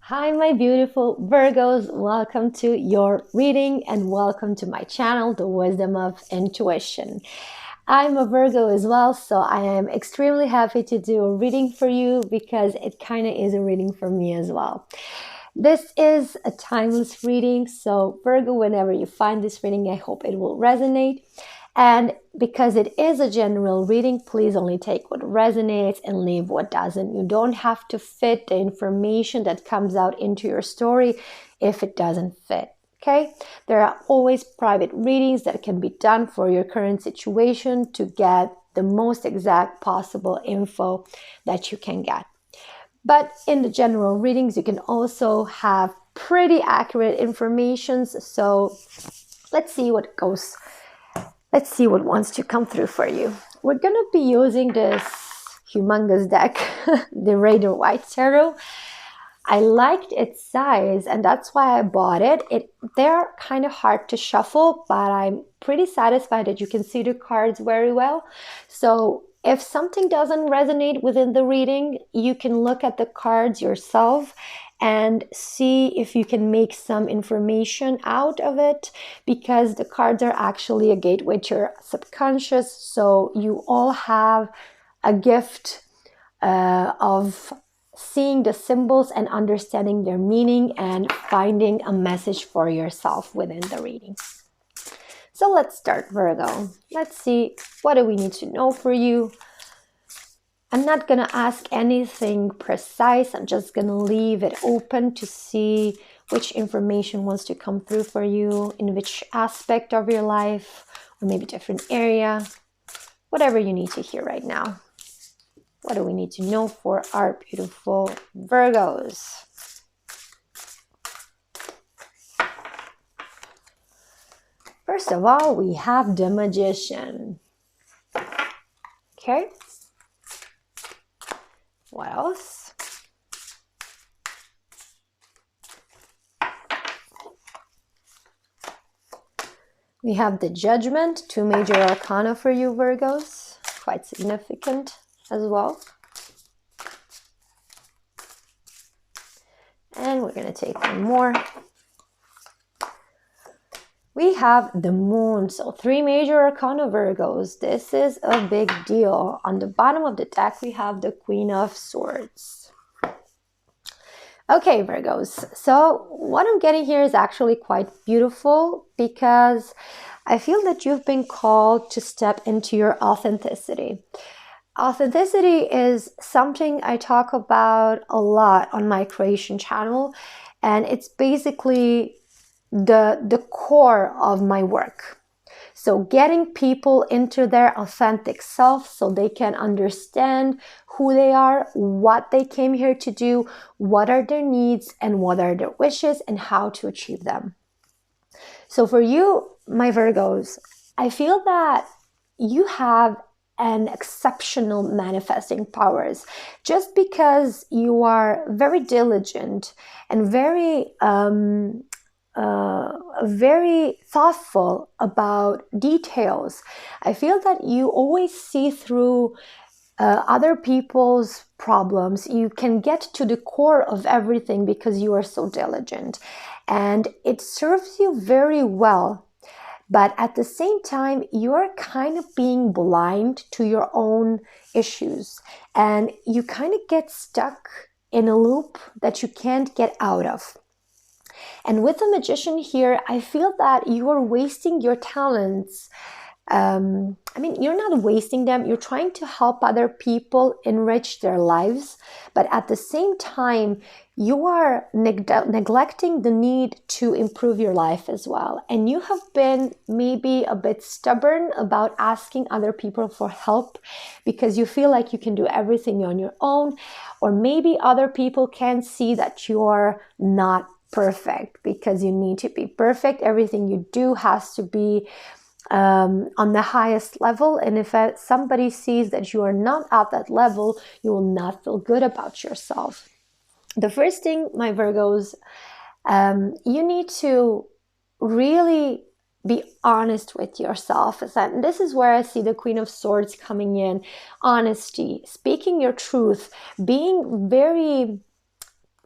Hi, my beautiful Virgos. Welcome to your reading and welcome to my channel, The Wisdom of Intuition. I'm a Virgo as well, so I am extremely happy to do a reading for you because it kind of is a reading for me as well. This is a timeless reading, so Virgo, whenever you find this reading, I hope it will resonate. And because it is a general reading, please only take what resonates and leave what doesn't. You don't have to fit the information that comes out into your story if it doesn't fit. Okay? There are always private readings that can be done for your current situation to get the most exact possible info that you can get. But in the general readings, you can also have pretty accurate information. So let's see what goes. Let's see what wants to come through for you. We're going to be using this humongous deck, the Raider White Tarot. I liked its size and that's why I bought it. They're kind of hard to shuffle, but I'm pretty satisfied that you can see the cards very well. So if something doesn't resonate within the reading, you can look at the cards yourself and see if you can make some information out of it, because the cards are actually a gateway to your subconscious. So you all have a gift of seeing the symbols and understanding their meaning and finding a message for yourself within the reading. So let's start, Virgo. Let's see, what do we need to know for you? I'm not going to ask anything precise. I'm just going to leave it open to see which information wants to come through for you, in which aspect of your life, or maybe different area, whatever you need to hear right now. What do we need to know for our beautiful Virgos? First of all, we have the Magician. Okay. What else? We have the Judgment, 2 major arcana for you Virgos, quite significant as well. And we're going to take one more. We have the Moon, so 3 major arcana Virgos. This is a big deal. On the bottom of the deck, we have the Queen of Swords. Okay, Virgos, so what I'm getting here is actually quite beautiful, because I feel that you've been called to step into your authenticity. Authenticity is something I talk about a lot on my creation channel, and it's basically the core of my work. So getting people into their authentic self so they can understand who they are, what they came here to do, what are their needs and what are their wishes and how to achieve them. So for you, my Virgos, I feel that you have an exceptional manifesting powers just because you are very diligent and very thoughtful about details. I feel that you always see through other people's problems. You can get to the core of everything because you are so diligent, and it serves you very well. But at the same time, you're kind of being blind to your own issues, and you kind of get stuck in a loop that you can't get out of. And with the Magician here, I feel that you are wasting your talents. You're not wasting them. You're trying to help other people enrich their lives. But at the same time, you are neglecting the need to improve your life as well. And you have been maybe a bit stubborn about asking other people for help because you feel like you can do everything on your own. Or maybe other people can see that you are not perfect because you need to be perfect. Everything you do has to be on the highest level, and if somebody sees that you are not at that level, you will not feel good about yourself. The first thing, my Virgos, you need to really be honest with yourself. And this is where I see the Queen of Swords coming in. Honesty, speaking your truth, being very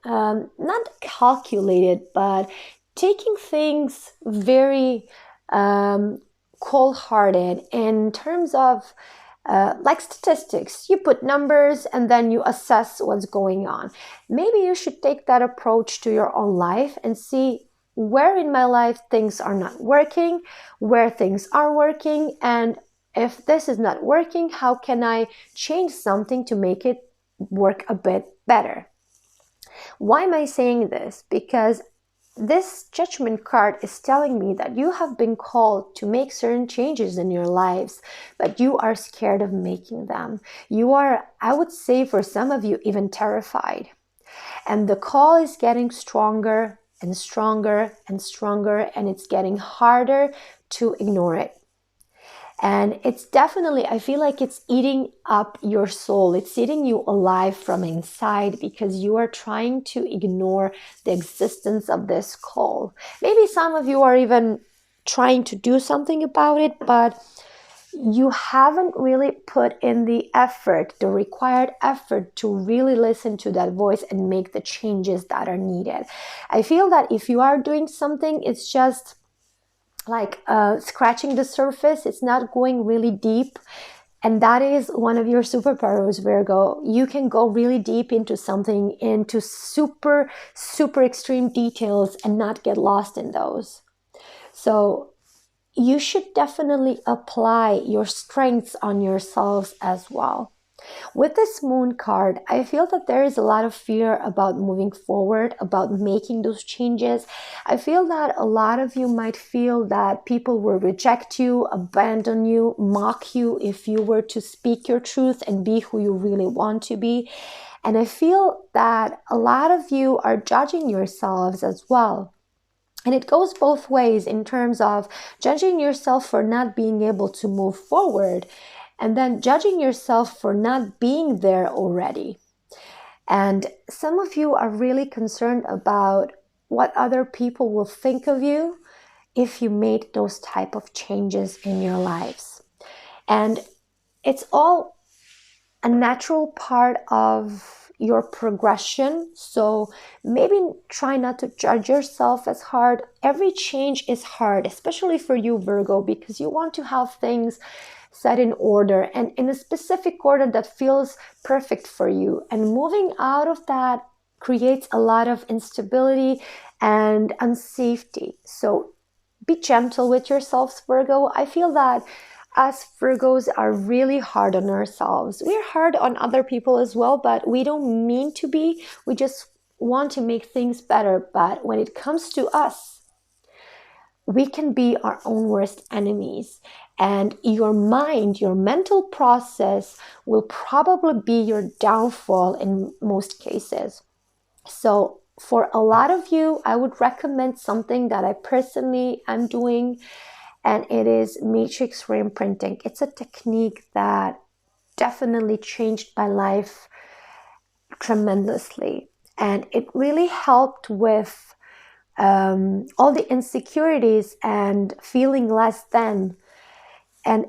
not calculated, but taking things very cold-hearted in terms of like statistics. You put numbers and then you assess what's going on. Maybe you should take that approach to your own life and see where in my life things are not working, where things are working, and if this is not working, how can I change something to make it work a bit better? Why am I saying this? Because this judgment card is telling me that you have been called to make certain changes in your lives, but you are scared of making them. You are, I would say for some of you, even terrified. And the call is getting stronger and stronger and stronger, and it's getting harder to ignore it. And it's definitely, I feel like it's eating up your soul. It's eating you alive from inside because you are trying to ignore the existence of this call. Maybe some of you are even trying to do something about it, but you haven't really put in the effort, the required effort to really listen to that voice and make the changes that are needed. I feel that if you are doing something, it's just like scratching the surface. It's not going really deep. And that is one of your superpowers, Virgo. You can go really deep into something, into super, super extreme details and not get lost in those. So you should definitely apply your strengths on yourselves as well. With this moon card, I feel that there is a lot of fear about moving forward, about making those changes. I feel that a lot of you might feel that people will reject you, abandon you, mock you if you were to speak your truth and be who you really want to be. And I feel that a lot of you are judging yourselves as well. And it goes both ways in terms of judging yourself for not being able to move forward and then judging yourself for not being there already. And some of you are really concerned about what other people will think of you if you made those type of changes in your lives. And it's all a natural part of your progression. So maybe try not to judge yourself as hard. Every change is hard, especially for you, Virgo, because you want to have things set in order and in a specific order that feels perfect for you. And moving out of that creates a lot of instability and unsafety. So be gentle with yourselves, Virgo. I feel that us Virgos are really hard on ourselves. We're hard on other people as well, but we don't mean to be. We just want to make things better. But when it comes to us, we can be our own worst enemies. And your mind, your mental process will probably be your downfall in most cases. So for a lot of you, I would recommend something that I personally am doing, and it is matrix reimprinting. It's a technique that definitely changed my life tremendously. And it really helped with all the insecurities and feeling less than. And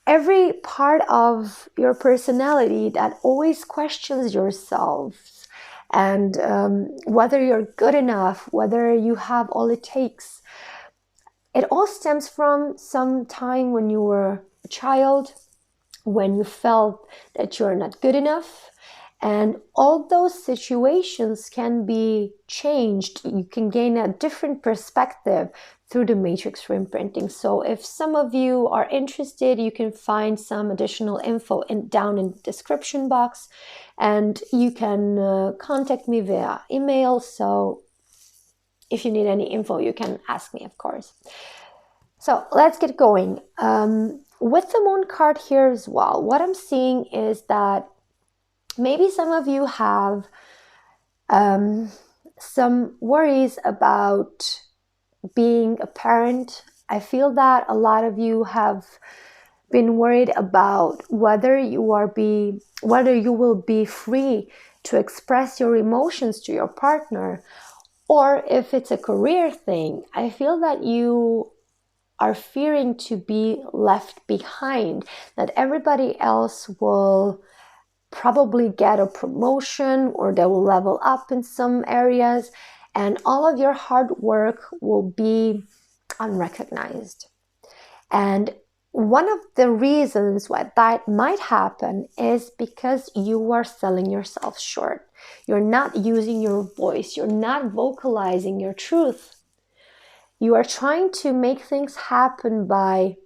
every part of your personality that always questions yourselves and whether you're good enough, whether you have all it takes. It all stems from some time when you were a child, when you felt that you're not good enough. And all those situations can be changed. You can gain a different perspective through the matrix reimprinting. So if some of you are interested, you can find some additional info down in the description box. And you can contact me via email. So if you need any info, you can ask me, of course. So let's get going. With the moon card here as well, what I'm seeing is that maybe some of you have some worries about being a parent. I feel that a lot of you have been worried about whether you will be free to express your emotions to your partner, or if it's a career thing. I feel that you are fearing to be left behind, that everybody else will probably get a promotion, or they will level up in some areas, and all of your hard work will be unrecognized. And one of the reasons why that might happen is because you are selling yourself short. You're not using your voice. You're not vocalizing your truth. You are trying to make things happen by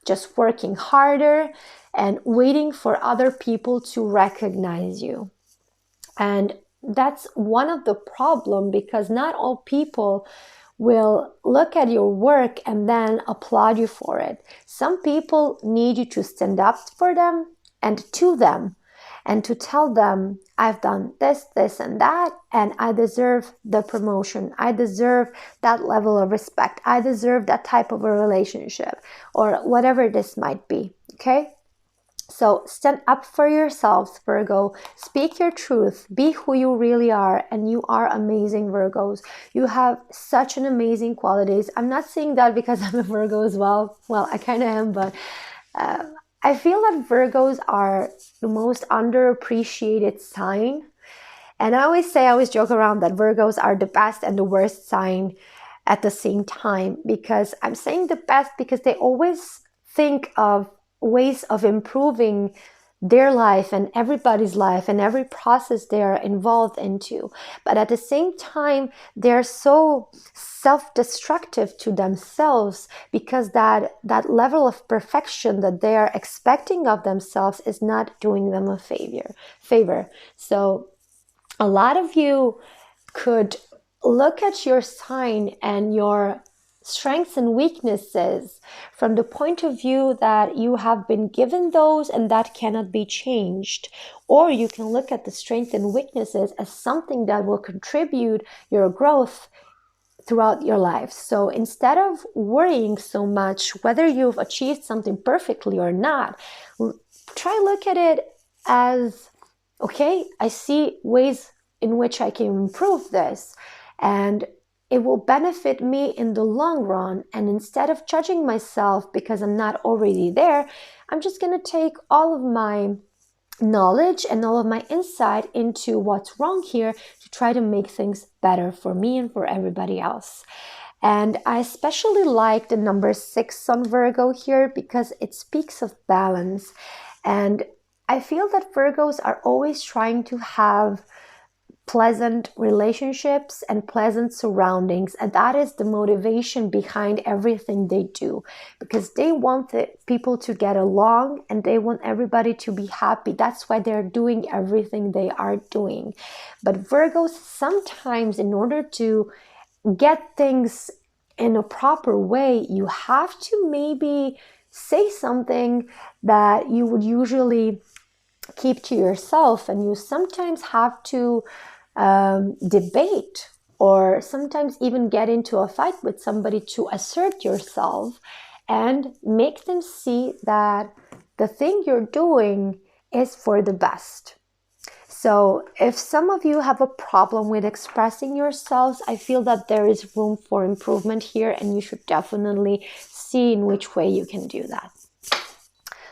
just working harder and waiting for other people to recognize you. And that's one of the problem, because not all people will look at your work and then applaud you for it. Some people need you to stand up for them and to them, and to tell them, I've done this, this, and that, and I deserve the promotion. I deserve that level of respect. I deserve that type of a relationship, or whatever this might be. Okay? So stand up for yourselves, Virgo. Speak your truth. Be who you really are. And you are amazing, Virgos. You have such an amazing qualities. I'm not saying that because I'm a Virgo as well. Well, I kind of am, but I feel that Virgos are the most underappreciated sign. And I always joke around that Virgos are the best and the worst sign at the same time, because I'm saying the best because they always think of ways of improving their life and everybody's life and every process they are involved into. But at the same time, they're so self-destructive to themselves, because that level of perfection that they are expecting of themselves is not doing them a favor. So a lot of you could look at your sign and your strengths and weaknesses from the point of view that you have been given those and that cannot be changed. Or you can look at the strengths and weaknesses as something that will contribute your growth throughout your life. So instead of worrying so much whether you've achieved something perfectly or not, try look at it as, okay, I see ways in which I can improve this, and it will benefit me in the long run. And instead of judging myself because I'm not already there, I'm just going to take all of my knowledge and all of my insight into what's wrong here to try to make things better for me and for everybody else. And I especially like the number 6 on Virgo here because it speaks of balance. And I feel that Virgos are always trying to have pleasant relationships and pleasant surroundings, and that is the motivation behind everything they do, because they want the people to get along and they want everybody to be happy. That's why they're doing everything they are doing. But Virgos, sometimes in order to get things in a proper way, you have to maybe say something that you would usually keep to yourself, and you sometimes have to debate or sometimes even get into a fight with somebody to assert yourself and make them see that the thing you're doing is for the best. So if some of you have a problem with expressing yourselves, I feel that there is room for improvement here, and you should definitely see in which way you can do that.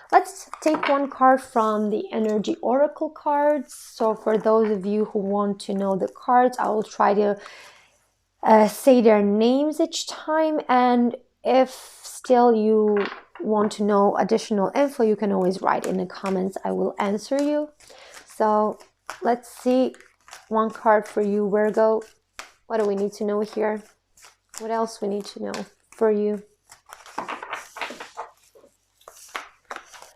Let's take one card from the Energy Oracle cards. So for those of you who want to know the cards, I will try to say their names each time. And if still you want to know additional info, you can always write in the comments. I will answer you. So let's see one card for you, Virgo. What do we need to know here? What else we need to know for you?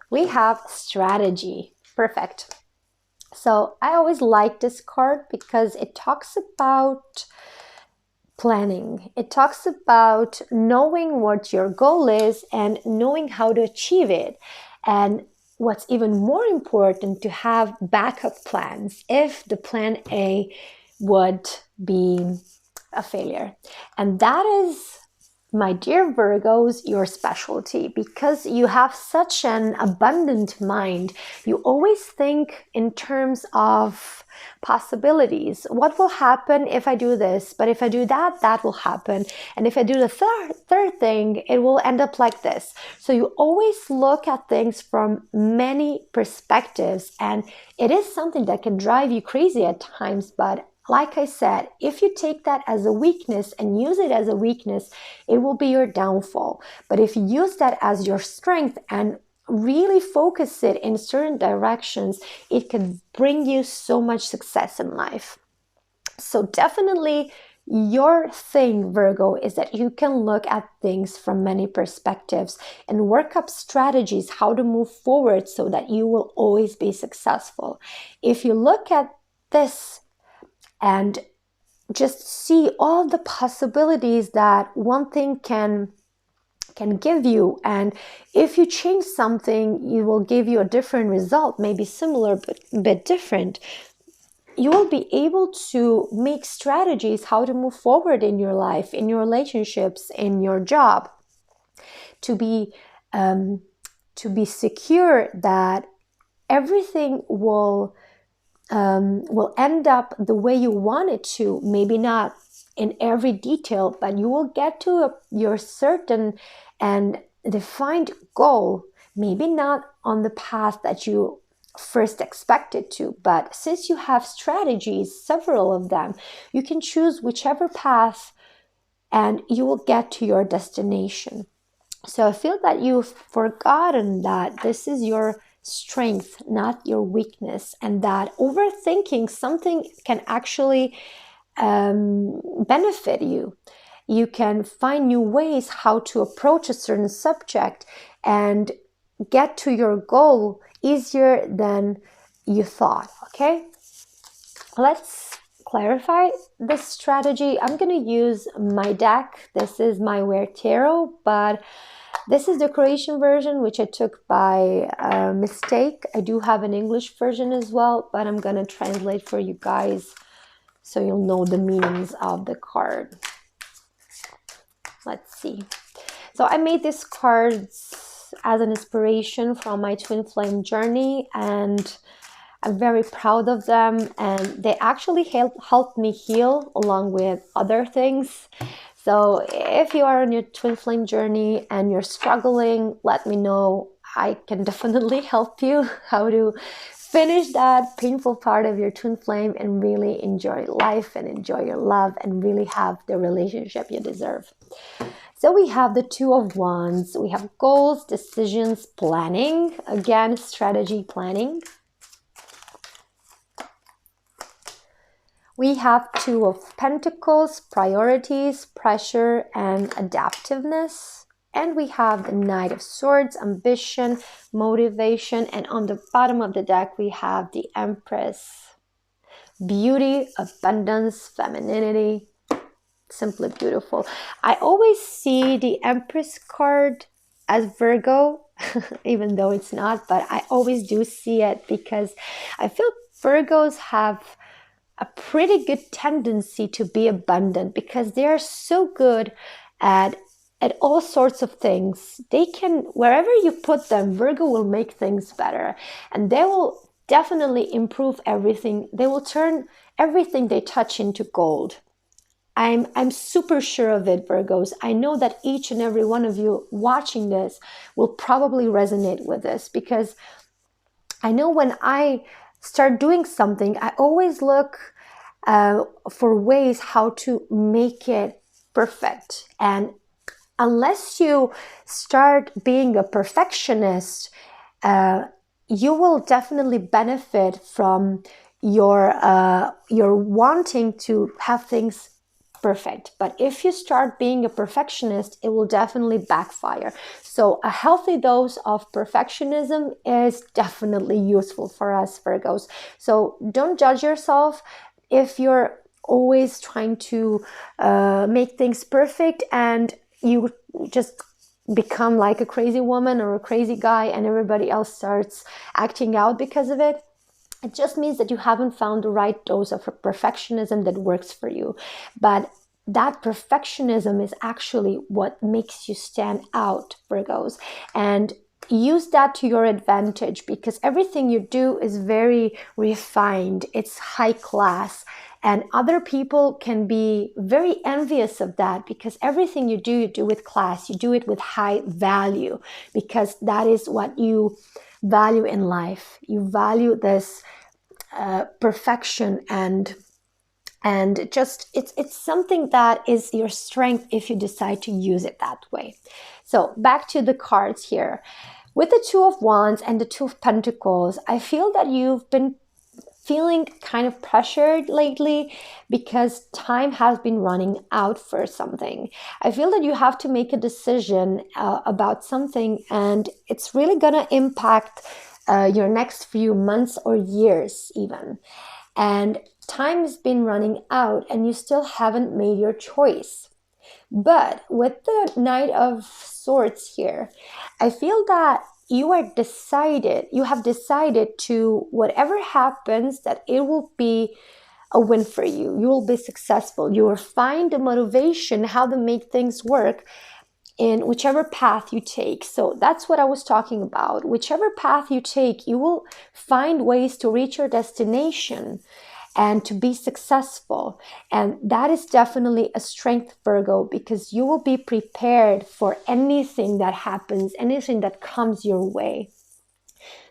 We have strategy. Perfect. So I always like this card because it talks about planning. It talks about knowing what your goal is and knowing how to achieve it. And what's even more important, to have backup plans if the plan A would be a failure. And that is my dear Virgos, your specialty, because you have such an abundant mind. You always think in terms of possibilities. What will happen if I do this? But if I do that, that will happen. And if I do the third thing, it will end up like this. So you always look at things from many perspectives, and it is something that can drive you crazy at times, but like I said, if you take that as a weakness and use it as a weakness, it will be your downfall. But if you use that as your strength and really focus it in certain directions, it can bring you so much success in life. So definitely your thing, Virgo, is that you can look at things from many perspectives and work up strategies how to move forward so that you will always be successful. If you look at this and just see all the possibilities that one thing can give you, and if you change something, you will give you a different result, maybe similar but a bit different. You will be able to make strategies how to move forward in your life, in your relationships, in your job, to be secure that everything will end up the way you want it to. Maybe not in every detail, but you will get to your certain and defined goal. Maybe not on the path that you first expected to, but since you have strategies, several of them, you can choose whichever path and you will get to your destination. So I feel that you've forgotten that this is your strength, not your weakness, and that overthinking something can actually benefit you. You can find new ways how to approach a certain subject and get to your goal easier than you thought. Okay, let's clarify this strategy. I'm going to use my deck. This is my Wear Tarot, but this is the Croatian version, which I took by mistake. I do have an English version as well, but I'm going to translate for you guys so you'll know the meanings of the card. Let's see. So I made these cards as an inspiration from my twin flame journey, and I'm very proud of them, and they actually helped me heal along with other things. So if you are on your twin flame journey and you're struggling, let me know. I can definitely help you how to finish that painful part of your twin flame and really enjoy life and enjoy your love and really have the relationship you deserve. So we have the Two of Wands. We have goals, decisions, planning. Again, strategy, planning. We have Two of Pentacles, priorities, pressure, and adaptiveness. And we have the Knight of Swords, ambition, motivation. And on the bottom of the deck, we have the Empress. Beauty, abundance, femininity. Simply beautiful. I always see the Empress card as Virgo, even though it's not, but I always do see it because I feel Virgos have a pretty good tendency to be abundant because they are so good at all sorts of things. They can, wherever you put them, Virgo will make things better, and they will definitely improve everything. They will turn everything they touch into gold. I'm super sure of it, Virgos. I know that each and every one of you watching this will probably resonate with this, because I know when I start doing something, I always look for ways how to make it perfect. And unless you start being a perfectionist, you will definitely benefit from your wanting to have things perfect. But if you start being a perfectionist, it will definitely backfire. So a healthy dose of perfectionism is definitely useful for us Virgos. So don't judge yourself if you're always trying to make things perfect and you just become like a crazy woman or a crazy guy and everybody else starts acting out because of it. It just means that you haven't found the right dose of perfectionism that works for you. But that perfectionism is actually what makes you stand out, Virgos. And use that to your advantage, because everything you do is very refined, it's high class, and other people can be very envious of that, because everything you do with class, you do it with high value, because that is what you value in life. You value this perfection, and just it's something that is your strength if you decide to use it that way. So back to the cards here. With the Two of Wands and the Two of Pentacles, I feel that you've been feeling kind of pressured lately because time has been running out for something. I feel that you have to make a decision about something, and it's really going to impact your next few months or years even. And time has been running out and you still haven't made your choice. But with the Knight of Swords here, I feel that you have decided to, whatever happens, that it will be a win for you. You will be successful. You will find the motivation, how to make things work in whichever path you take. So that's what I was talking about. Whichever path you take, you will find ways to reach your destination and to be successful. And that is definitely a strength, Virgo, because you will be prepared for anything that happens, anything that comes your way.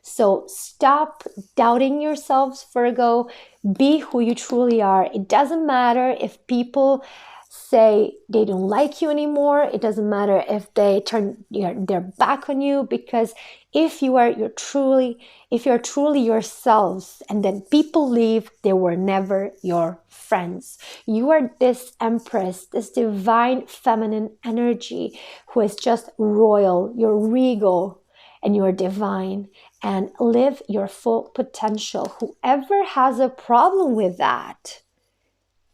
So stop doubting yourselves, Virgo. Be who you truly are. It doesn't matter if people say they don't like you anymore. It doesn't matter if they turn their back on you, because if you're truly yourselves and then people leave, they were never your friends. You are this empress, this divine feminine energy who is just royal. You're regal and you're divine, and live your full potential. Whoever has a problem with that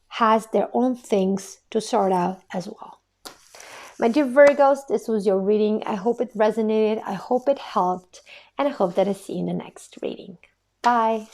has their own things to sort out as well. My dear Virgos, this was your reading. I hope it resonated. I hope it helped. And I hope that I see you in the next reading. Bye.